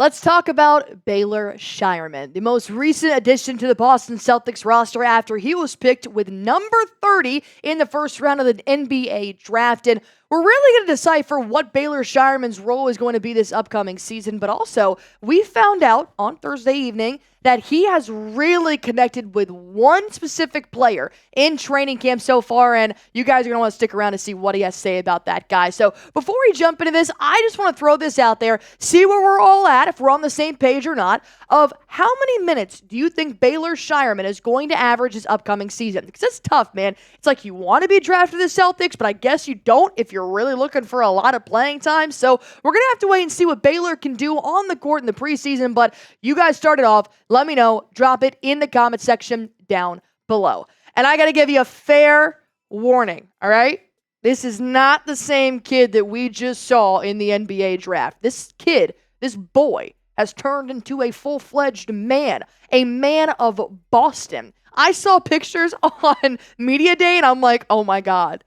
Let's talk about Baylor Scheierman, the most recent addition to the Boston Celtics roster after he was picked with number 30 in the first round of the NBA draft. And we're really going to decipher what Baylor Scheierman's role is going to be this upcoming season. But also, we found out on Thursday evening that he has really connected with one specific player in training camp so far, and you guys are going to want to stick around to see what he has to say about that guy. So before we jump into this, I just want to throw this out there, see where we're all at, if we're on the same page or not, of how many minutes do you think Baylor Scheierman is going to average this upcoming season? Because it's tough, man. It's like you want to be drafted to the Celtics, but I guess you don't if you're really looking for a lot of playing time. So we're going to have to wait and see what Baylor can do on the court in the preseason, but you guys started off. Let me know. Drop it in the comment section down below. And I got to give you a fair warning, all right? This is not the same kid that we just saw in the NBA draft. This kid, this boy, has turned into a full-fledged man, a man of Boston. I saw pictures on Media Day, and I'm like, oh my God,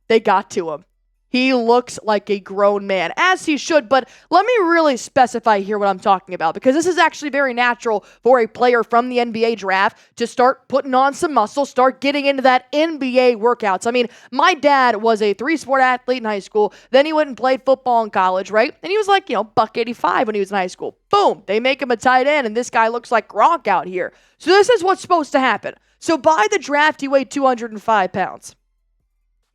they got to him. He looks like a grown man, as he should, but let me really specify here what I'm talking about, because this is actually very natural for a player from the NBA draft to start putting on some muscle, start getting into that NBA workouts. I mean, my dad was a three-sport athlete in high school, then he went and played football in college, right? And he was like, $185 when he was in high school. Boom, they make him a tight end, and this guy looks like Gronk out here. So this is what's supposed to happen. So by the draft, he weighed 205 pounds.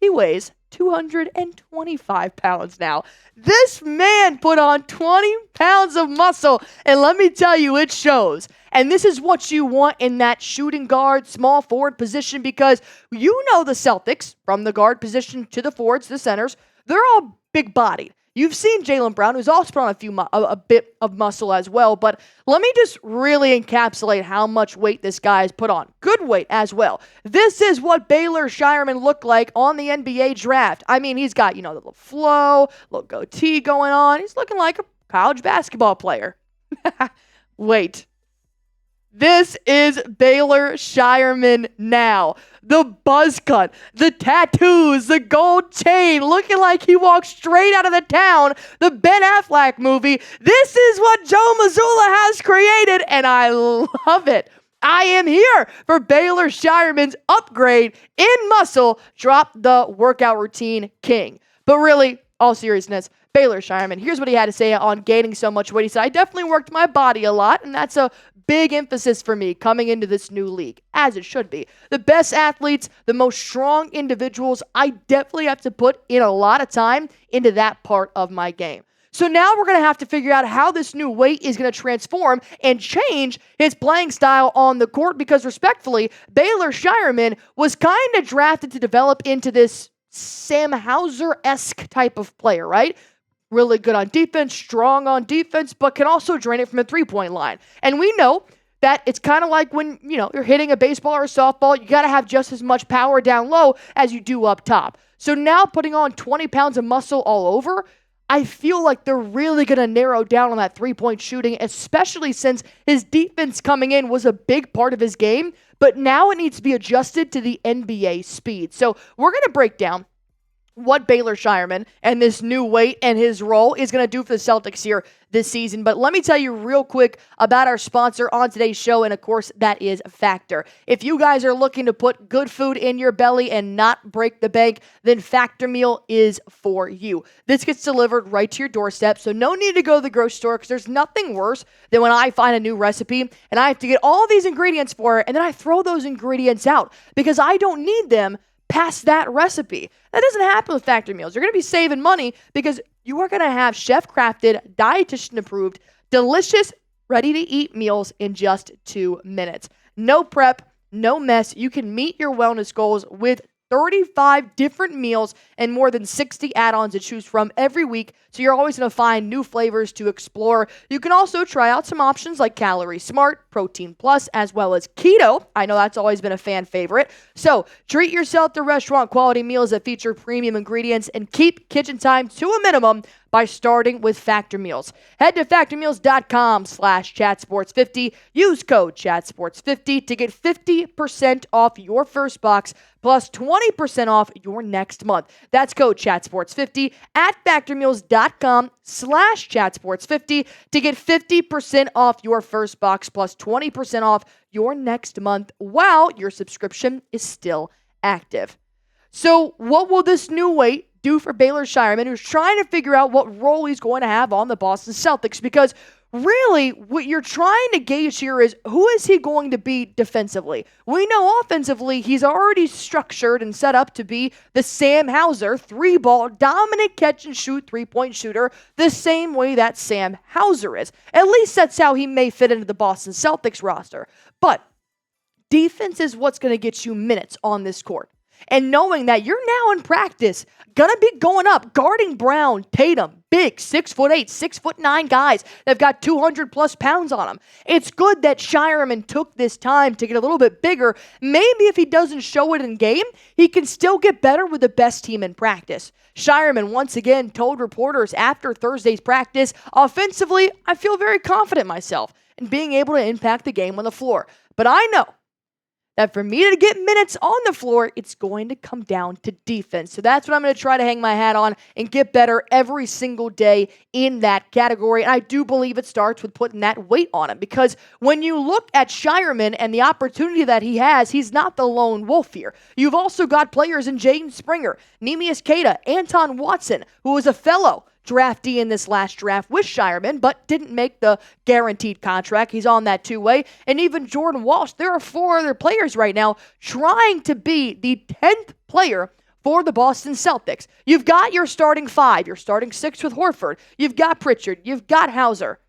He weighs 225 pounds now. This man put on 20 pounds of muscle, and let me tell you, it shows. And this is what you want in that shooting guard, small forward position, because you know the Celtics, from the guard position to the forwards, the centers, they're all big-bodied. You've seen Jaylen Brown, who's also put on a bit of muscle as well, but let me just really encapsulate how much weight this guy has put on. Good weight as well. This is what Baylor Scheierman looked like on the NBA draft. I mean, he's got, the little flow, little goatee going on. He's looking like a college basketball player. Wait. This is Baylor Scheierman now. The buzz cut, the tattoos, the gold chain, looking like he walked straight out of the town, the Ben Affleck movie. This is what Joe Mazzulla has created, and I love it. I am here for Baylor Scheierman's upgrade in muscle. Drop the workout routine king. But really, all seriousness, Baylor Scheierman, here's what he had to say on gaining so much weight. He said, I definitely worked my body a lot, and that's a big emphasis for me coming into this new league, as it should be. The best athletes, the most strong individuals, I definitely have to put in a lot of time into that part of my game. So now we're going to have to figure out how this new weight is going to transform and change his playing style on the court, because respectfully, Baylor Scheierman was kind of drafted to develop into this Sam Hauser-esque type of player, right? Really good on defense, strong on defense, but can also drain it from a three-point line. And we know that it's kind of like when, you're hitting a baseball or a softball, you got to have just as much power down low as you do up top. So now putting on 20 pounds of muscle all over, I feel like they're really going to narrow down on that three-point shooting, especially since his defense coming in was a big part of his game, but now it needs to be adjusted to the NBA speed. So we're going to break down what Baylor Scheierman and this new weight and his role is going to do for the Celtics here this season. But let me tell you real quick about our sponsor on today's show, and of course, that is Factor. If you guys are looking to put good food in your belly and not break the bank, then Factor Meal is for you. This gets delivered right to your doorstep, so no need to go to the grocery store, because there's nothing worse than when I find a new recipe and I have to get all these ingredients for it, and then I throw those ingredients out because I don't need them past that recipe. That doesn't happen with Factor Meals. You're going to be saving money because you are going to have chef-crafted, dietitian-approved, delicious, ready-to-eat meals in just 2 minutes. No prep, no mess. You can meet your wellness goals with 35 different meals and more than 60 add-ons to choose from every week, so you're always going to find new flavors to explore. You can also try out some options like Calorie Smart, Protein Plus, as well as Keto. I know that's always been a fan favorite. So treat yourself to restaurant quality meals that feature premium ingredients and keep kitchen time to a minimum by starting with Factor Meals. Head to factormeals.com/chatsports50. Use code chatsports50 to get 50% off your first box plus 20% off your next month. That's code chatsports50 at factormeals.com/chatsports50 to get 50% off your first box plus 20% off your next month while your subscription is still active. So what will this new weight do for Baylor Scheierman, who's trying to figure out what role he's going to have on the Boston Celtics? Because really, what you're trying to gauge here is, who is he going to be defensively? We know offensively, he's already structured and set up to be the Sam Hauser three-ball, dominant catch-and-shoot three-point shooter, the same way that Sam Hauser is. At least that's how he may fit into the Boston Celtics roster. But defense is what's going to get you minutes on this court. And knowing that you're now in practice, going to be going up, guarding Brown, Tatum, big 6'8", 6'9" guys that have got 200 plus pounds on them. It's good that Scheierman took this time to get a little bit bigger. Maybe if he doesn't show it in game, he can still get better with the best team in practice. Scheierman once again told reporters after Thursday's practice, offensively, I feel very confident myself in being able to impact the game on the floor. But I know that for me to get minutes on the floor, it's going to come down to defense. So that's what I'm going to try to hang my hat on and get better every single day in that category. And I do believe it starts with putting that weight on him, because when you look at Scheierman and the opportunity that he has, he's not the lone wolf here. You've also got players in Jaden Springer, Neemias Queta, Anton Watson, who was a fellow draftee in this last draft with Scheierman, but didn't make the guaranteed contract. He's on that two-way. And even Jordan Walsh. There are 4 other players right now trying to be the 10th player for the Boston Celtics. You've got your starting 5. You're starting 6 with Horford. You've got Pritchard. You've got Hauser.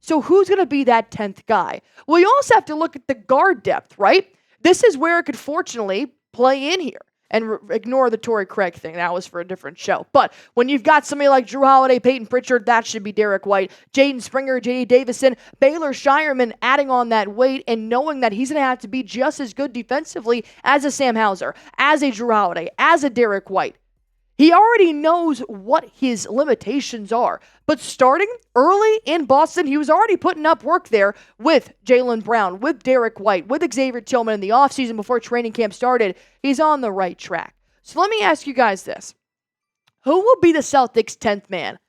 So who's going to be that 10th guy? Well, you also have to look at the guard depth, right? This is where it could fortunately play in here. And ignore the Torrey Craig thing. That was for a different show. But when you've got somebody like Drew Holiday, Peyton Pritchard, that should be Derek White, Jaden Springer, J.D. Davison, Baylor Scheierman adding on that weight and knowing that he's going to have to be just as good defensively as a Sam Hauser, as a Drew Holiday, as a Derek White. He already knows what his limitations are. But starting early in Boston, he was already putting up work there with Jaylen Brown, with Derek White, with Xavier Tillman in the offseason before training camp started. He's on the right track. So let me ask you guys this. Who will be the Celtics' 10th man?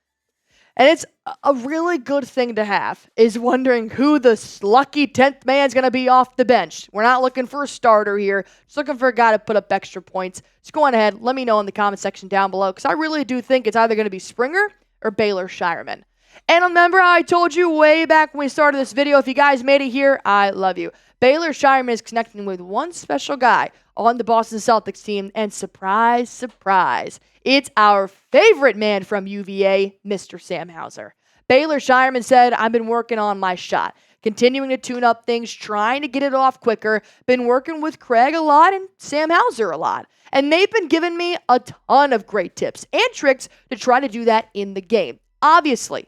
And it's a really good thing to have, is wondering who the lucky 10th man is going to be off the bench. We're not looking for a starter here. Just looking for a guy to put up extra points. Just go on ahead. Let me know in the comment section down below, because I really do think it's either going to be Springer or Baylor Scheierman. And remember how I told you way back when we started this video, if you guys made it here, I love you. Baylor Scheierman is connecting with one special guy on the Boston Celtics team, and surprise, surprise, it's our favorite man from UVA, Mr. Sam Hauser. Baylor Scheierman said, I've been working on my shot, continuing to tune up things, trying to get it off quicker, been working with Craig a lot and Sam Hauser a lot. And they've been giving me a ton of great tips and tricks to try to do that in the game. Obviously,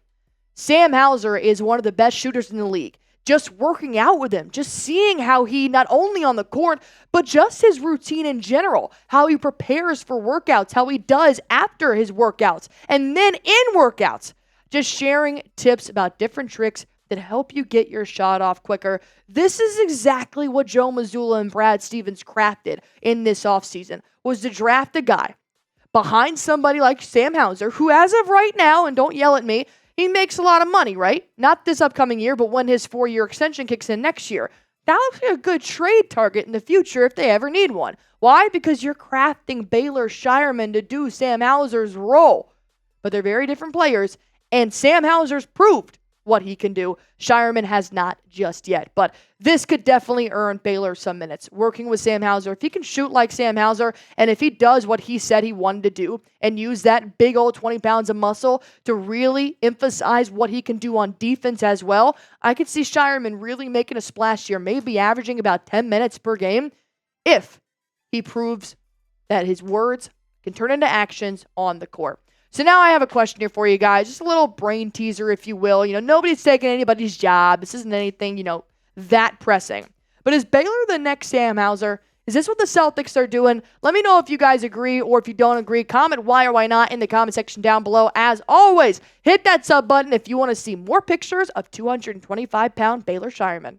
Sam Hauser is one of the best shooters in the league. Just working out with him, just seeing how he, not only on the court, but just his routine in general, how he prepares for workouts, how he does after his workouts, and then in workouts, just sharing tips about different tricks that help you get your shot off quicker. This is exactly what Joe Mazzulla and Brad Stevens crafted in this offseason, was to draft a guy behind somebody like Sam Hauser, who as of right now, and don't yell at me, he makes a lot of money, right? Not this upcoming year, but when his 4-year extension kicks in next year. That looks like a good trade target in the future if they ever need one. Why? Because you're crafting Baylor Scheierman to do Sam Hauser's role. But they're very different players, and Sam Hauser's proved what he can do. Scheierman has not just yet. But this could definitely earn Baylor some minutes. Working with Sam Hauser, if he can shoot like Sam Hauser, and if he does what he said he wanted to do, and use that big old 20 pounds of muscle to really emphasize what he can do on defense as well, I could see Scheierman really making a splash here, maybe averaging about 10 minutes per game, if he proves that his words can turn into actions on the court. So now I have a question here for you guys. Just a little brain teaser, if you will. Nobody's taking anybody's job. This isn't anything, that pressing. But is Baylor the next Sam Hauser? Is this what the Celtics are doing? Let me know if you guys agree or if you don't agree. Comment why or why not in the comment section down below. As always, hit that sub button if you want to see more pictures of 225-pound Baylor Scheierman.